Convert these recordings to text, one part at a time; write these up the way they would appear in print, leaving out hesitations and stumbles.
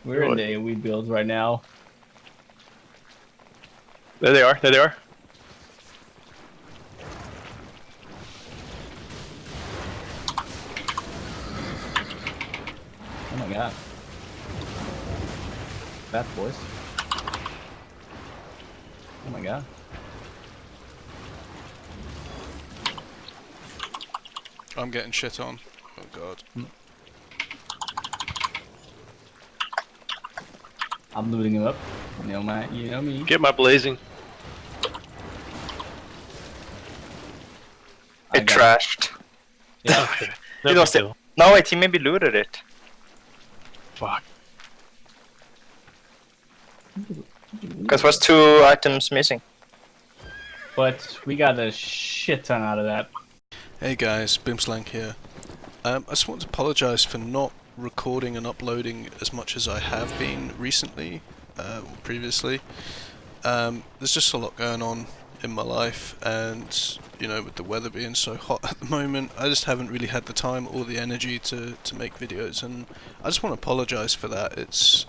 We're in the AoE builds right now. There they are, there they are. Oh my god. Bad boys. Oh my god. I'm getting shit on. Oh god. I'm looting him up. You know me. Get my blazing. It trashed. Yeah. Okay. He lost it. No, wait, he maybe looted it. Fuck. Because was 2 items missing. But we got a shit ton out of that. Hey guys, Bimslank here. I just want to apologise for not recording and uploading as much as I have been recently, or previously. There's just a lot going on in my life, and you know, with the weather being so hot at the moment, I just haven't really had the time or the energy to make videos, and I just want to apologise for that. It's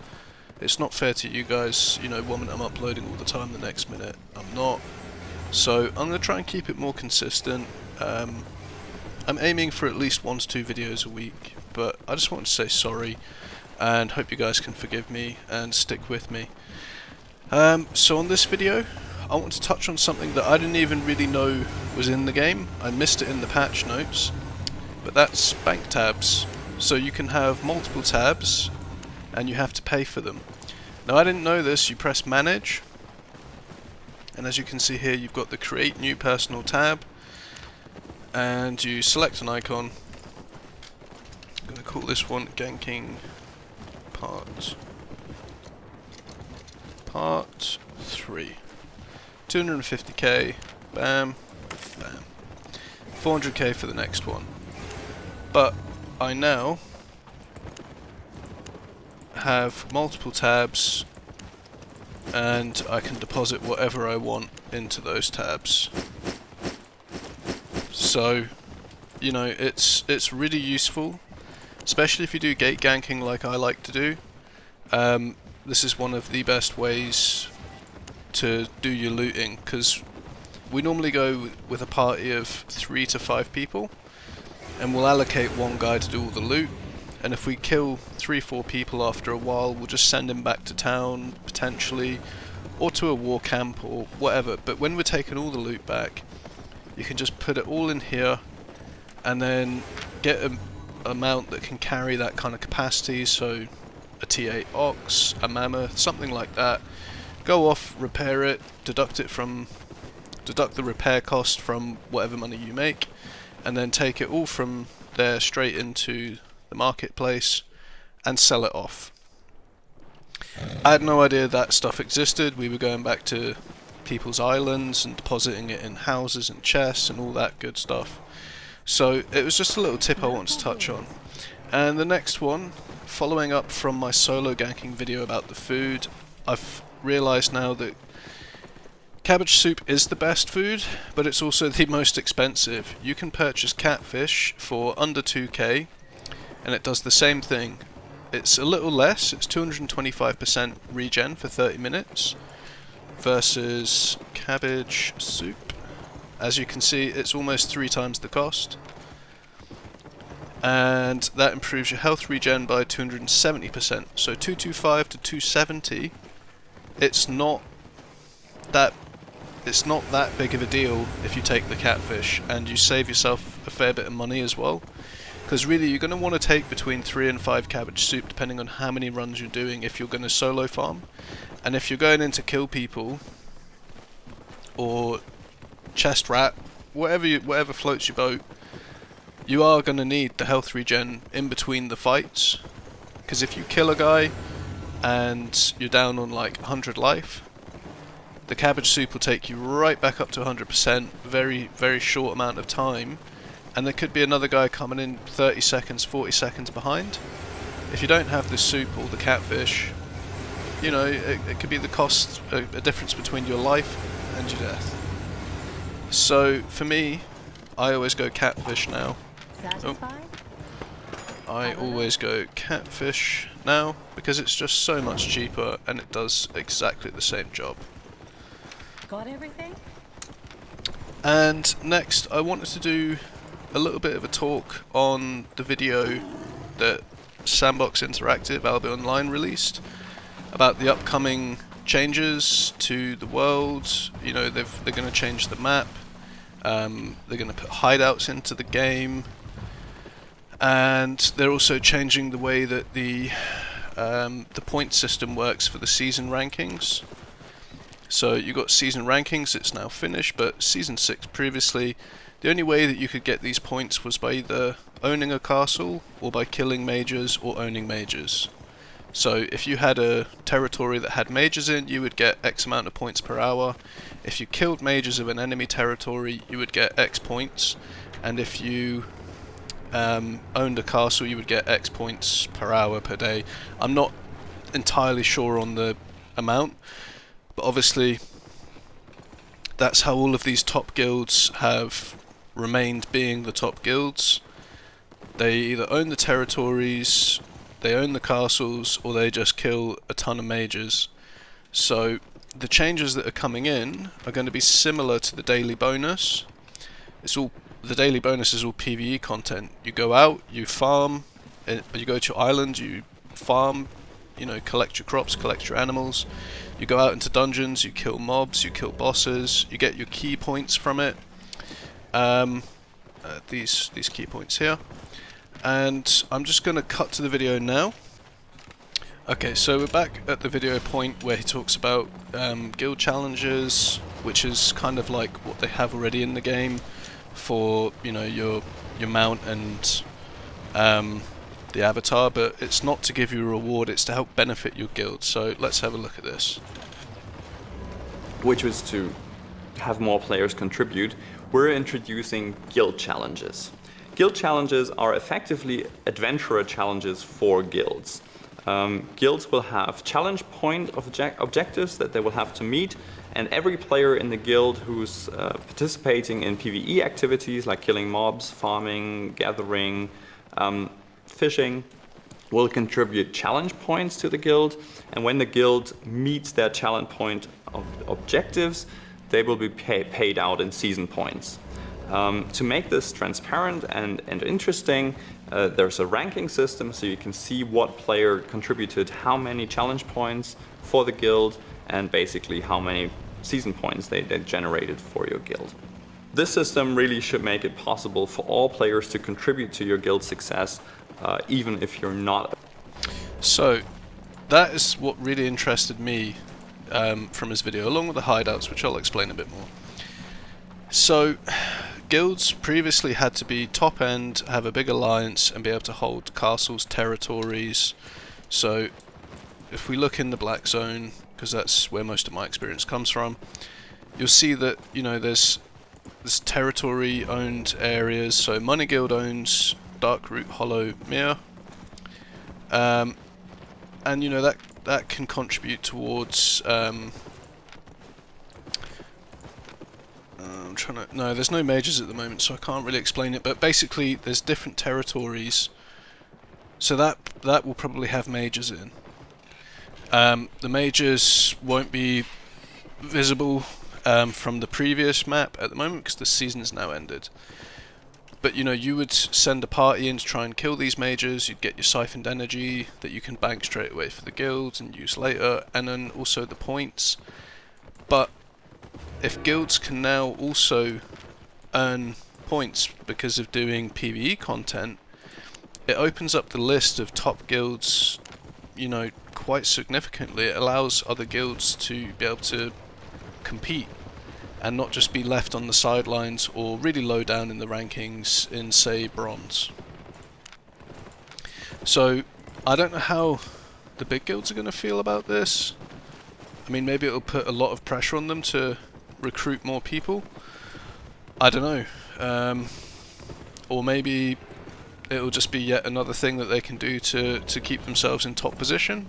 not fair to you guys. You know, 1 minute I'm uploading all the time, the next minute I'm not. So I'm going to try and keep it more consistent. I'm aiming for at least 1 to 2 videos a week, but I just want to say sorry and hope you guys can forgive me and stick with me. So on this video I want to touch on something that I didn't even really know was in the game. I missed it in the patch notes, but that's bank tabs. So you can have multiple tabs and you have to pay for them. Now I didn't know this. You press manage, and as you can see here, you've got the create new personal tab, and you select an icon. I'm going to call this one ganking part 3. 250k, bam, bam. 400k for the next one. But I now have multiple tabs, and I can deposit whatever I want into those tabs. So, you know, it's really useful, especially if you do gate ganking like I like to do. This is one of the best ways to do your looting, because we normally go with a party of 3 to 5 people, and we'll allocate one guy to do all the loot, and if we kill 3-4 people after a while, we'll just send him back to town, potentially, or to a war camp or whatever. But when we're taking all the loot back, you can just put it all in here and then get an amount that can carry that kind of capacity, so a T8 Ox, a Mammoth, something like that. Go off, repair it, deduct the repair cost from whatever money you make, and then take it all from there straight into the marketplace and sell it off. I had no idea that stuff existed. We were going back to people's islands and depositing it in houses and chests and all that good stuff. So it was just a little tip I wanted to touch on. And the next one, following up from my solo ganking video about the food, I've realised now that cabbage soup is the best food, but it's also the most expensive. You can purchase catfish for under 2k, and it does the same thing. It's a little less, it's 225% regen for 30 minutes, versus cabbage soup. As you can see, it's almost 3 times the cost. And that improves your health regen by 270%. So 225 to 270, it's not that big of a deal if you take the catfish, and you save yourself a fair bit of money as well. Because really, you're going to want to take between 3 and 5 cabbage soup, depending on how many runs you're doing, if you're going to solo farm. And if you're going in to kill people, or chest rat, whatever floats your boat, you are going to need the health regen in between the fights. Because if you kill a guy and you're down on like 100 life, the cabbage soup will take you right back up to 100%, very, very short amount of time, and there could be another guy coming in 30 seconds, 40 seconds behind. If you don't have the soup or the catfish, you know, it could be the cost, a difference between your life and your death. So for me, I always go catfish now. Satisfied? I always go catfish now because it's just so much cheaper and it does exactly the same job. Got everything? And next I wanted to do a little bit of a talk on the video that Sandbox Interactive Albion Online released about the upcoming changes to the world. You know, they're going to change the map, they're going to put hideouts into the game, and they're also changing the way that the point system works for the season rankings. So you got season rankings, it's now finished, but season 6 previously, the only way that you could get these points was by either owning a castle or by killing mages or owning mages. So if you had a territory that had mages in, you would get X amount of points per hour. If you killed mages of an enemy territory, you would get X points, and if you owned a castle, you would get X points per hour per day. I'm not entirely sure on the amount, but obviously that's how all of these top guilds have remained being the top guilds. They either own the territories, they own the castles, or they just kill a ton of mages. So the changes that are coming in are going to be similar to the daily bonus. The daily bonus is all PvE content. You go out, you farm, you go to your island, you farm, you know, collect your crops, collect your animals. You go out into dungeons, you kill mobs, you kill bosses, you get your key points from it. These key points here. And I'm just going to cut to the video now. Okay, so we're back at the video point where he talks about guild challenges, which is kind of like what they have already in the game for, you know, your mount and the avatar, but it's not to give you a reward, it's to help benefit your guild. So let's have a look at this. Which was to have more players contribute. We're introducing guild challenges. Guild challenges are effectively adventurer challenges for guilds. Guilds will have challenge point objectives that they will have to meet, and every player in the guild who's participating in PvE activities like killing mobs, farming, gathering, fishing, will contribute challenge points to the guild, and when the guild meets their challenge point of objectives, they will be paid out in season points. To make this transparent and interesting, there's a ranking system so you can see what player contributed how many challenge points for the guild and basically how many season points they generated for your guild. This system really should make it possible for all players to contribute to your guild success, even if you're not. So that is what really interested me from his video, along with the hideouts, which I'll explain a bit more. So guilds previously had to be top end, have a big alliance, and be able to hold castles, territories. So if we look in the black zone, because that's where most of my experience comes from, you'll see that, you know, there's territory owned areas. So Money Guild owns Darkroot, Hollow, Mere, and you know that can contribute towards no, there's no mages at the moment, so I can't really explain it, but basically there's different territories, so that will probably have mages in. The mages won't be visible from the previous map at the moment because the season's now ended. But you know, you would send a party in to try and kill these mages, you'd get your siphoned energy that you can bank straight away for the guilds and use later, and then also the points. But if guilds can now also earn points because of doing PvE content, it opens up the list of top guilds, you know, quite significantly. It allows other guilds to be able to compete and not just be left on the sidelines or really low down in the rankings in, say, bronze. So I don't know how the big guilds are going to feel about this. I mean, maybe it'll put a lot of pressure on them to recruit more people. I don't know. Or maybe it'll just be yet another thing that they can do to keep themselves in top position.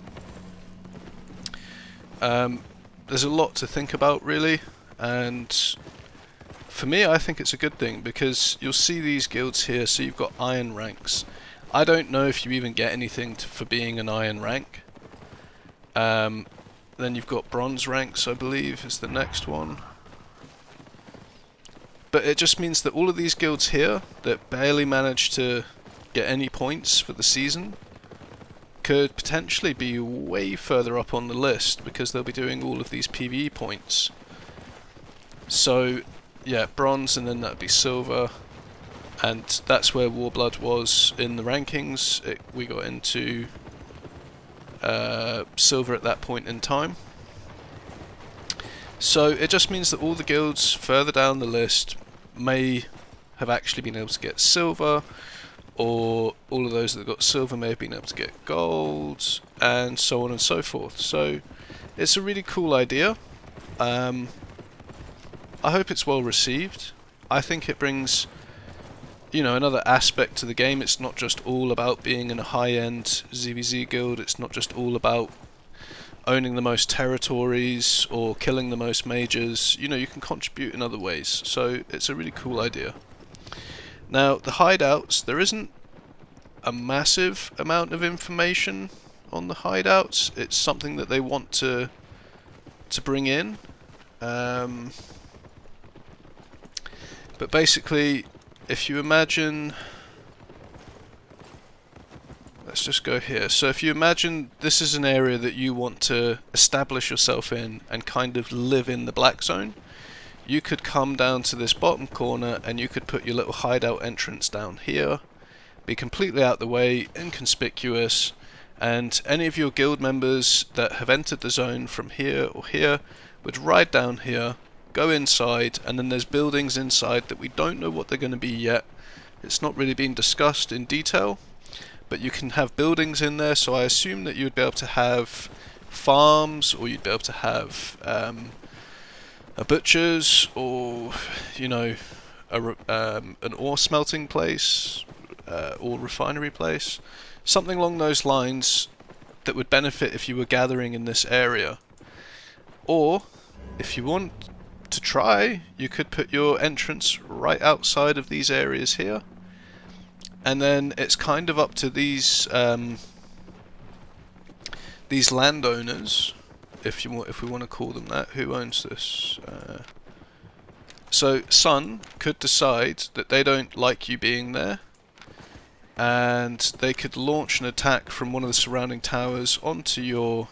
There's a lot to think about, really, and for me, I think it's a good thing, because you'll see these guilds here. So you've got iron ranks. I don't know if you even get anything for being an iron rank. Then you've got bronze ranks, I believe, is the next one. But it just means that all of these guilds here that barely manage to get any points for the season could potentially be way further up on the list, because they'll be doing all of these PvE points. So yeah, bronze, and then that'd be silver, and that's where Warblood was in the rankings. We got into silver at that point in time. So it just means that all the guilds further down the list may have actually been able to get silver, or all of those that got silver may have been able to get gold, and so on and so forth. So it's a really cool idea. I hope it's well received. I think it brings, you know, another aspect to the game. It's not just all about being in a high-end ZVZ guild. It's not just all about owning the most territories or killing the most mages. You know, you can contribute in other ways. So it's a really cool idea. Now, the hideouts, there isn't a massive amount of information on the hideouts. It's something that they want to bring in. But basically, if you imagine, let's just go here. So if you imagine this is an area that you want to establish yourself in and kind of live in the black zone, you could come down to this bottom corner and you could put your little hideout entrance down here, be completely out the way, inconspicuous, and any of your guild members that have entered the zone from here or here would ride down here, go inside, and then there's buildings inside that we don't know what they're going to be yet. It's not really been discussed in detail, but you can have buildings in there. So I assume that you'd be able to have farms, or you'd be able to have a butcher's, or, you know, an ore smelting place, or refinery place, something along those lines that would benefit if you were gathering in this area. Or if you want to try, you could put your entrance right outside of these areas here, and then it's kind of up to these landowners, if we want to call them that. Who owns this? So Sun could decide that they don't like you being there, and they could launch an attack from one of the surrounding towers onto your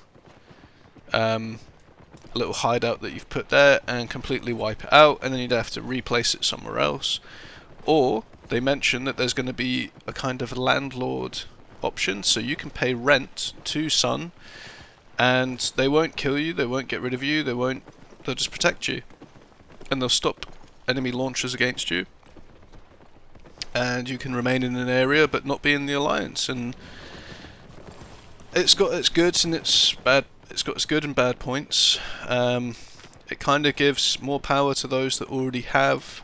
little hideout that you've put there and completely wipe it out, and then you'd have to replace it somewhere else. Or they mention that there's going to be a kind of landlord option, so you can pay rent to Sun, and they won't kill you, they won't get rid of you, they'll just protect you, and they'll stop enemy launchers against you, and you can remain in an area but not be in the alliance. And it's got its goods and its bad. It's got its good and bad points. It kind of gives more power to those that already have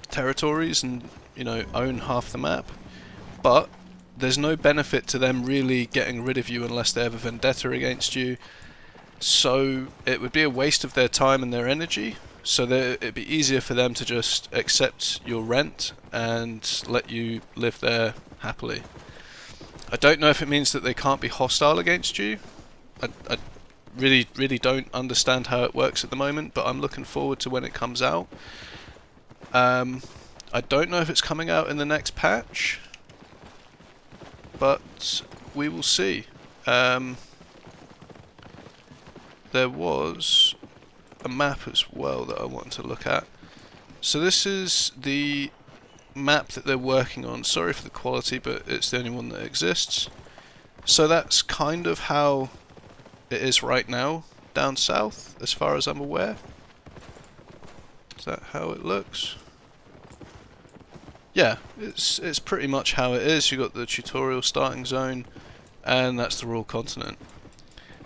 territories and, you know, own half the map, but there's no benefit to them really getting rid of you unless they have a vendetta against you. So it would be a waste of their time and their energy. So it'd be easier for them to just accept your rent and let you live there happily. I don't know if it means that they can't be hostile against you. I really don't understand how it works at the moment, but I'm looking forward to when it comes out. I don't know if it's coming out in the next patch, but we will see. There was a map as well that I wanted to look at. So this is the map that they're working on. Sorry for the quality, but it's the only one that exists. So that's kind of how it is right now down south, as far as I'm aware. Is that how it looks? Yeah, it's pretty much how it is. You've got the tutorial starting zone, and that's the Royal Continent.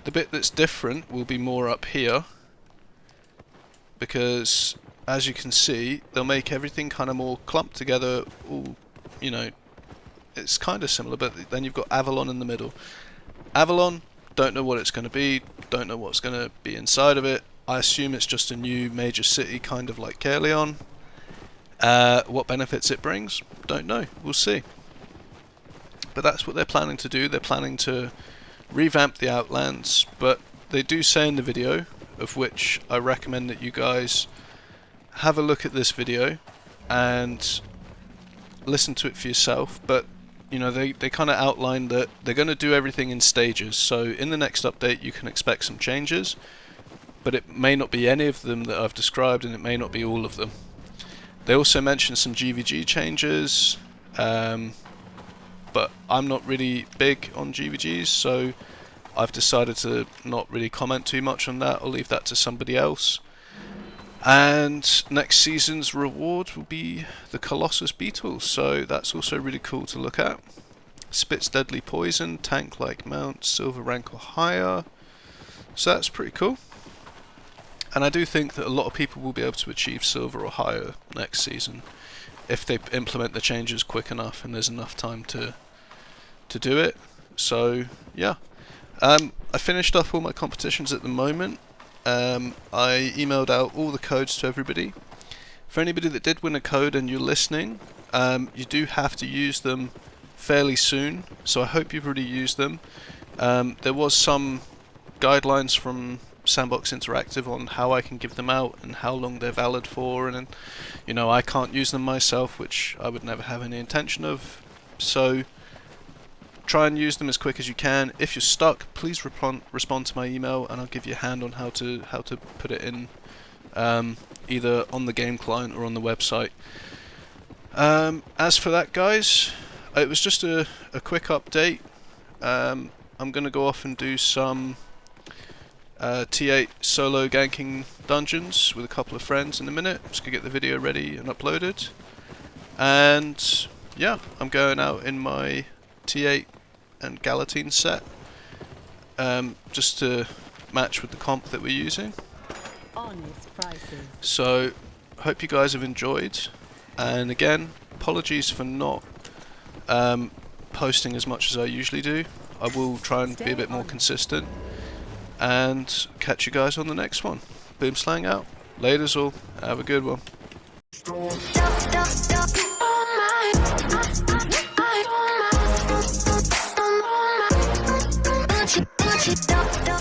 The bit that's different will be more up here, because as you can see, they'll make everything kind of more clumped together. All, you know, it's kind of similar, but then you've got Avalon in the middle. Avalon, don't know what it's going to be, don't know what's going to be inside of it. I assume it's just a new major city, kind of like Caerleon. What benefits it brings, don't know. We'll see. But that's what they're planning to do. They're planning to revamp the Outlands, but they do say in the video, of which I recommend that you guys have a look at this video and listen to it for yourself, but you know, they kind of outline that they're going to do everything in stages. So in the next update you can expect some changes, but it may not be any of them that I've described, and it may not be all of them. They also mentioned some GVG changes, but I'm not really big on GVGs, so I've decided to not really comment too much on that. I'll leave that to somebody else. And next season's reward will be the Colossus Beetle, so that's also really cool to look at. Spits deadly poison, tank like mount, silver rank or higher, so that's pretty cool. And I do think that a lot of people will be able to achieve silver or higher next season if they implement the changes quick enough and there's enough time to do it. So yeah, I finished up all my competitions at the moment. I emailed out all the codes to everybody. For anybody that did win a code and you're listening, you do have to use them fairly soon, so I hope you've already used them. There was some guidelines from Sandbox Interactive on how I can give them out and how long they're valid for, and you know, I can't use them myself, which I would never have any intention of, so try and use them as quick as you can. If you're stuck, please respond to my email and I'll give you a hand on how to put it in, either on the game client or on the website. As for that, guys, it was just a quick update. I'm gonna go off and do some T8 solo ganking dungeons with a couple of friends in a minute. Just gonna get the video ready and uploaded, and yeah, I'm going out in my T8 and Galatine set, just to match with the comp that we're using. Honest prices. So hope you guys have enjoyed, and again, apologies for not posting as much as I usually do. I will try and be a bit more consistent, and catch you guys on the next one. Boomslang out. Laters all. Have a good one.